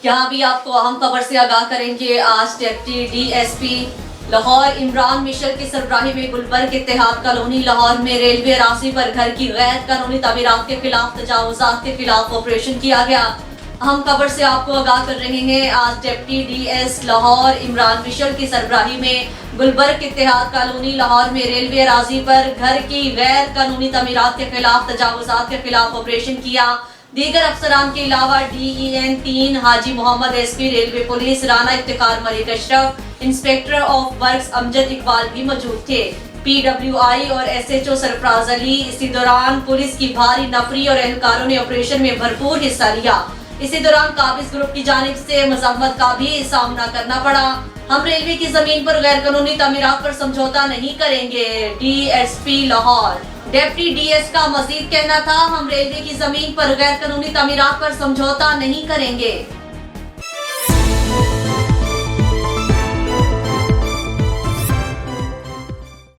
यहाँ भी आपको अहम खबर से आगाह करेंगे। आज deputy DSP Lahore Imran Mitchell की सरबराही में गुलबर्ग इत्तेहाद कॉलोनी लाहौर में रेलवे अराजी पर घर की गैर कानूनी तमीरात के खिलाफ तजावुजात के खिलाफ ऑपरेशन किया गया। अहम खबर से आपको आगाह कर रहे हैं। आज deputy DS Lahore Imran Mitchell की सरबराही में गुलबर्ग इत्तेहाद कॉलोनी लाहौर में रेलवे अराजी पर घर की गैर कानूनी तमीरात के खिलाफ तजावुजात के खिलाफ ऑपरेशन किया। दीगर अफसरान के अलावा DEN 3 Haji Mohammad SP railway police, Rana Iftikhar Malik Ashraf, inspector of works Amjad Iqbal भी मौजूद थे। PWI और SHO सरफराज अली। इसी दौरान पुलिस की भारी नफरी और एहलकारों ने ऑपरेशन में भरपूर हिस्सा लिया। इसी दौरान काबिज ग्रुप की जानिब से मजम्मत का भी सामना करना पड़ा। हम रेलवे की जमीन पर गैर कानूनी तमीरात पर समझौता नहीं करेंगे। DSP लाहौर। डिप्टी DS का मजीद कहना था, हम रेलवे की जमीन पर गैर कानूनी तमीरात पर समझौता नहीं करेंगे।